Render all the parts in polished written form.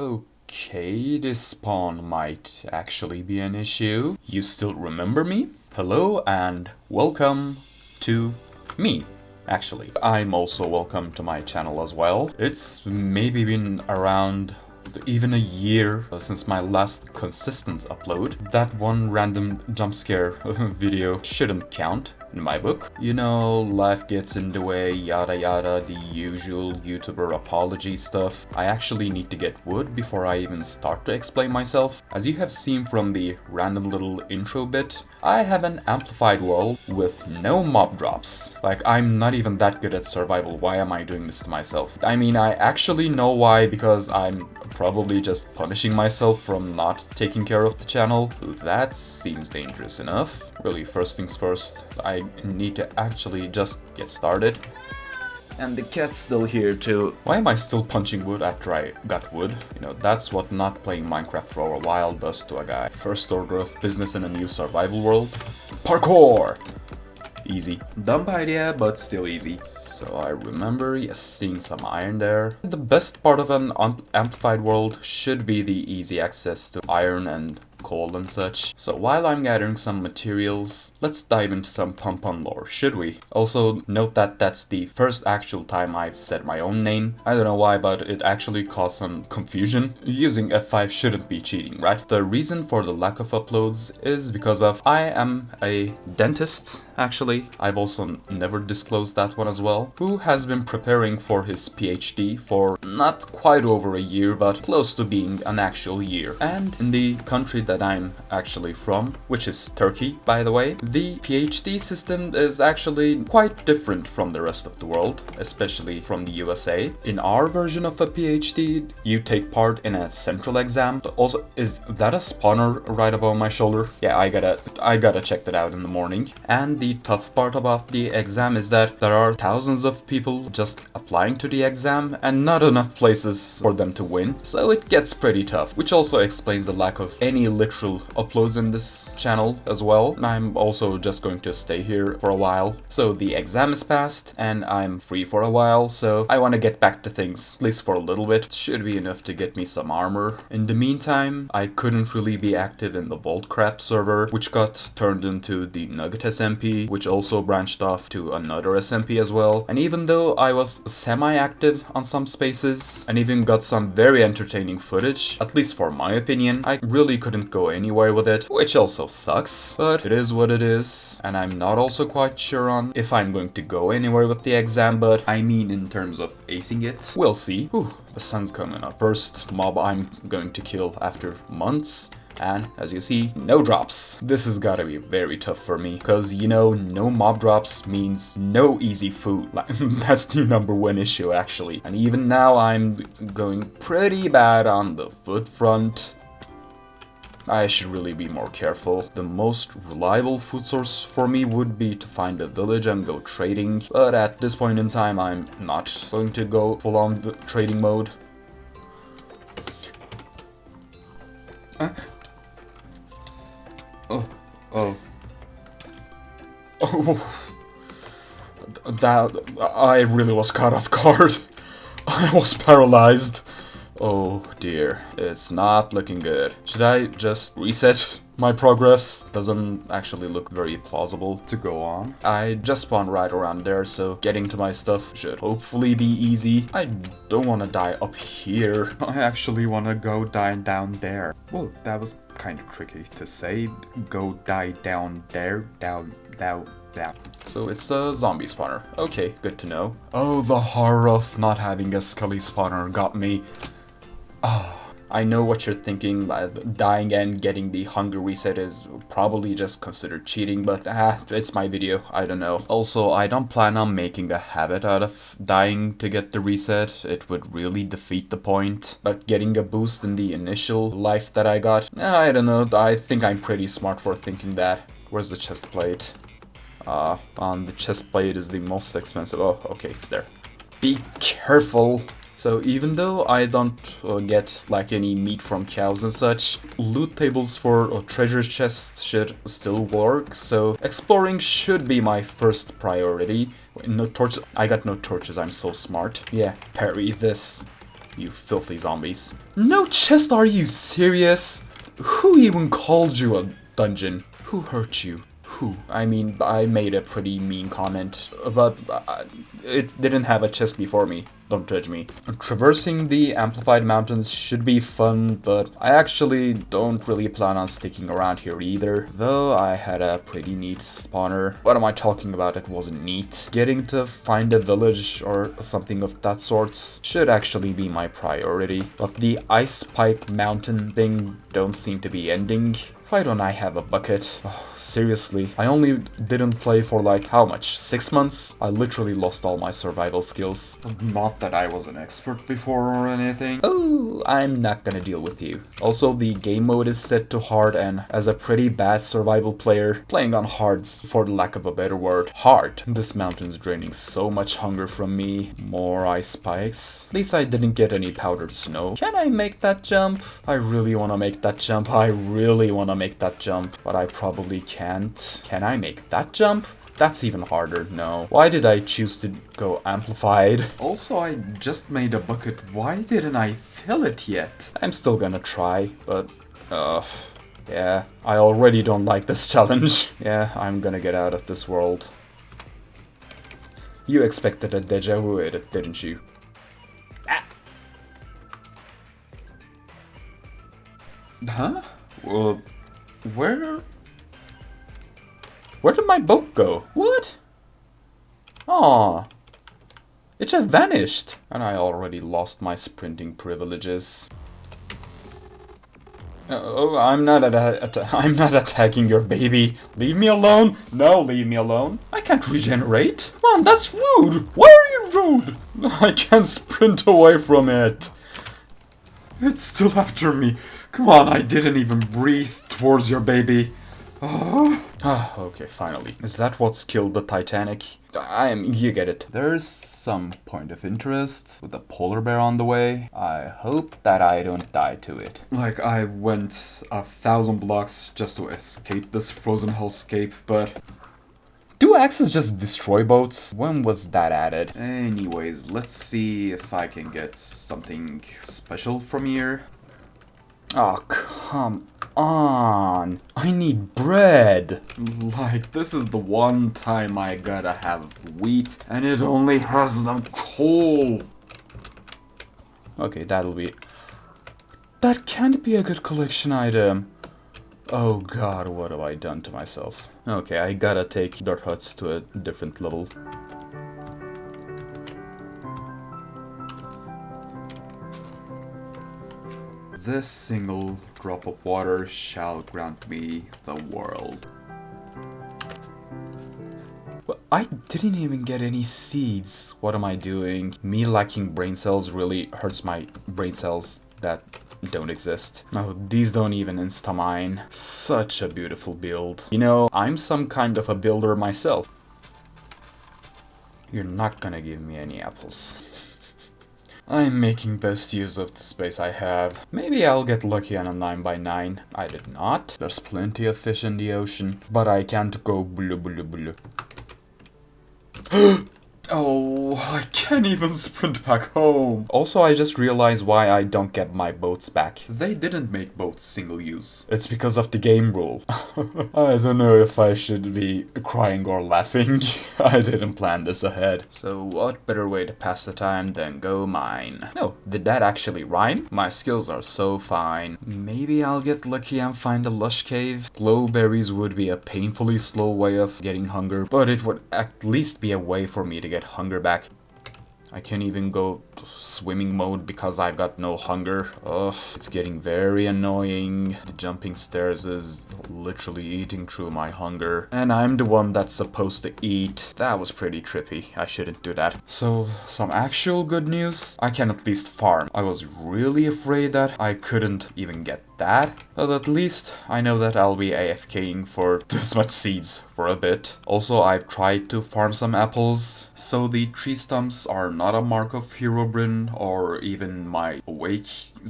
Okay, this spawn might actually be an issue. You still remember me? Hello and welcome to me, actually. I'm also welcome to my channel as well. It's maybe been around even a year since my last consistent upload. That one random jump scare video shouldn't count in my book. You know, life gets in the way, yada yada, the usual YouTuber apology stuff. I actually need to get wood before I even start to explain myself. As you have seen from the random little intro bit, I have an amplified world with no mob drops. Like, I'm not even that good at survival. Why am I doing this to myself? I mean, I actually know why, because I'm probably just punishing myself from not taking care of the channel. That seems dangerous enough. Really, first things first, I need to actually just get started. And the cat's still here too. Why am I still punching wood after I got wood? You know, that's what not playing Minecraft for a while does to a guy. First order of business in a new survival world. Parkour! Easy. Dumb idea, but still easy. So I remember, yes, seeing some iron there. The best part of an amplified world should be the easy access to iron and coal and such. So while I'm gathering some materials, let's dive into some PunPun lore, should we? Also, note that that's the first actual time I've said my own name. I don't know why, but it actually caused some confusion. Using F5 shouldn't be cheating, right? The reason for the lack of uploads is because of I am a dentist, actually. I've also never disclosed that one as well. Who has been preparing for his PhD for not quite over a year, but close to being an actual year. And in the country that I'm actually from, which is Turkey, by the way, the PhD system is actually quite different from the rest of the world, especially from the USA. In our version of a PhD, you take part in a central exam. Also, is that a spawner right above my shoulder? Yeah, I gotta check that out in the morning. And the tough part about the exam is that there are thousands of people just applying to the exam and not enough places for them to win, so it gets pretty tough, which also explains the lack of any literal uploads in this channel as well. I'm also just going to stay here for a while. So the exam is passed and I'm free for a while, so I want to get back to things, at least for a little bit. It should be enough to get me some armor. In the meantime, I couldn't really be active in the Vaultcraft server, which got turned into the Nugget SMP, which also branched off to another SMP as well. And even though I was semi-active on some spaces and even got some very entertaining footage, at least for my opinion, I really couldn't go anywhere with it, which also sucks, but it is what it is. And I'm not also quite sure on if I'm going to go anywhere with the exam, but I mean in terms of acing it, we'll see. Ooh, the sun's coming up. First mob I'm going to kill after months. And as you see, no drops. This has gotta be very tough for me, because you know, no mob drops means no easy food. That's the #1 issue actually. And even now I'm going pretty bad on the food front. I should really be more careful. The most reliable food source for me would be to find a village and go trading, but at this point in time I'm not going to go full on trading mode. That I really was caught off guard. I was paralyzed. Oh dear, it's not looking good. Should I just reset my progress? Doesn't actually look very plausible to go on. I just spawned right around there, so getting to my stuff should hopefully be easy. I don't want to die up here. I actually want to go die down there. Whoa, that was kind of tricky to say. Go die down there, down. So it's a zombie spawner. Okay, good to know. Oh, the horror of not having a Scully spawner got me. I know what you're thinking, dying and getting the hunger reset is probably just considered cheating, but it's my video, I don't know. Also, I don't plan on making a habit out of dying to get the reset, it would really defeat the point. But getting a boost in the initial life that I got, I don't know, I think I'm pretty smart for thinking that. Where's the chest plate? On the chest plate is the most expensive. Oh, okay, it's there. Be careful! So even though I don't get like any meat from cows and such, loot tables for treasure chests should still work, so exploring should be my first priority. No torches. I got no torches, I'm so smart. Yeah, parry this. you filthy zombies. No chest, are you serious? Who even called you a dungeon? Who hurt you? Who? I mean, I made a pretty mean comment, but it didn't have a chest before me. Don't judge me. Traversing the Amplified Mountains should be fun, but I actually don't really plan on sticking around here either. Though I had a pretty neat spawner. What am I talking about? It wasn't neat. Getting to find a village or something of that sort should actually be my priority. But the Ice Pipe Mountain thing don't seem to be ending. Why don't I have a bucket? Oh, seriously, I only didn't play for like, how much? 6 months? I literally lost all my survival skills. Not that I was an expert before or anything. Oh, I'm not gonna deal with you. Also, the game mode is set to hard, and as a pretty bad survival player, playing on hards, for the lack of a better word, hard. This mountain's draining so much hunger from me. More ice spikes. At least I didn't get any powdered snow. Can I make that jump? I really wanna make that jump. I really wanna make that jump, but I probably can't. Can I make that jump? That's even harder. No. Why did I choose to go amplified? Also, I just made a bucket. Why didn't I fill it yet? I'm still gonna try, but yeah, I already don't like this challenge. Yeah, I'm gonna get out of this world. You expected a deja vu, didn't you? Ah. Huh? Well, where did my boat go? What? Aw. It just vanished. And I already lost my sprinting privileges. Oh, I'm not attacking your baby. Leave me alone. No, leave me alone. I can't regenerate. Man, that's rude. Why are you rude? I can't sprint away from it. It's still after me. Come on, I didn't even breathe towards your baby. Okay, finally. Is that what's killed the Titanic? You get it. There's some point of interest with a polar bear on the way. I hope that I don't die to it. Like, I went 1,000 blocks just to escape this frozen hellscape, but... Do axes just destroy boats? When was that added? Anyways, let's see if I can get something special from here. Oh, come on. I need bread. Like, this is the one time I gotta have wheat, and it only has some coal. Okay, that'll be... That can't be a good collection item. Oh god, what have I done to myself? Okay, I gotta take dirt huts to a different level. This single drop of water shall grant me the world. Well, I didn't even get any seeds. What am I doing? Me lacking brain cells really hurts my brain cells that don't exist. Oh, these don't even insta-mine. Such a beautiful build. You know, I'm some kind of a builder myself. You're not gonna give me any apples. I'm making best use of the space I have. Maybe I'll get lucky on a 9x9. I did not. There's plenty of fish in the ocean. But I can't go blue blue blue. Oh, I can't even sprint back home. Also, I just realized why I don't get my boats back. They didn't make boats single use. It's because of the game rule. I don't know if I should be crying or laughing. I didn't plan this ahead. So what better way to pass the time than go mine? No, did that actually rhyme? My skills are so fine. Maybe I'll get lucky and find a lush cave. Glowberries would be a painfully slow way of getting hunger, but it would at least be a way for me to get hunger back. I can't even go swimming mode because I've got no hunger. Ugh, it's getting very annoying. The jumping stairs is literally eating through my hunger. And I'm the one that's supposed to eat. That was pretty trippy. I shouldn't do that. So, some actual good news. I can at least farm. I was really afraid that I couldn't even get that. But at least I know that I'll be AFKing for this much seeds for a bit. Also, I've tried to farm some apples. So the tree stumps are not a mark of Herobrine or even my awake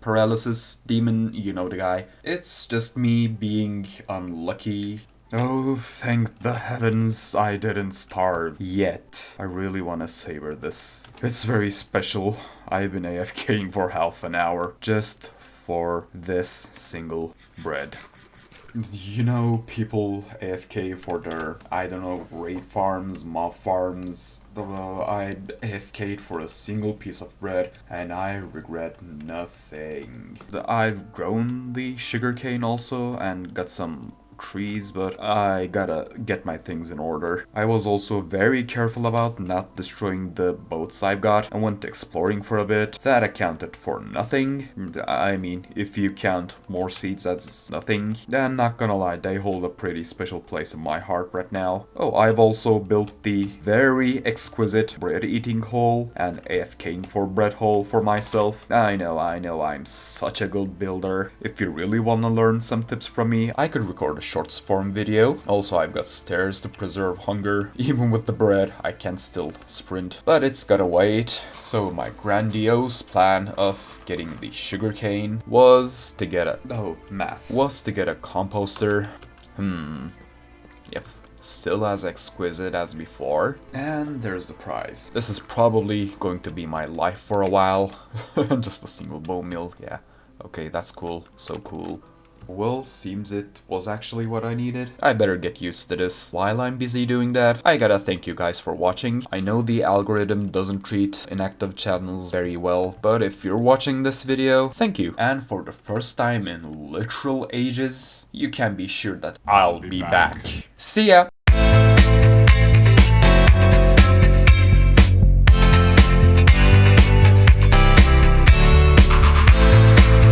paralysis demon, you know the guy. It's just me being unlucky Oh, thank the heavens I didn't starve yet. I really want to savor this. It's very special. I've been AFKing for half an hour just for this single bread. You know, people AFK for their, I don't know, raid farms, mob farms. I AFK'd for a single piece of bread, and I regret nothing. I've grown the sugarcane also, and got some trees, but I gotta get my things in order. I was also very careful about not destroying the boats I've got. I went exploring for a bit. That accounted for nothing. I mean, if you count more seeds as nothing. I'm not gonna lie, they hold a pretty special place in my heart right now. Oh, I've also built the very exquisite bread eating hole and AFKing for bread hole for myself. I know, I'm such a good builder. If you really wanna learn some tips from me, I could record a shorts form video. Also, I've got stairs to preserve hunger. Even with the bread, I can still sprint, but it's gotta wait. So my grandiose plan of getting the sugarcane was to get a composter. Yep. Still as exquisite as before. And there's the prize. This is probably going to be my life for a while. Just a single bone meal, yeah. Okay, that's cool. So cool. Well, seems it was actually what I needed. I better get used to this. While I'm busy doing that, I gotta thank you guys for watching. I know the algorithm doesn't treat inactive channels very well, but if you're watching this video, thank you. And for the first time in literal ages, you can be sure that I'll be back. See ya!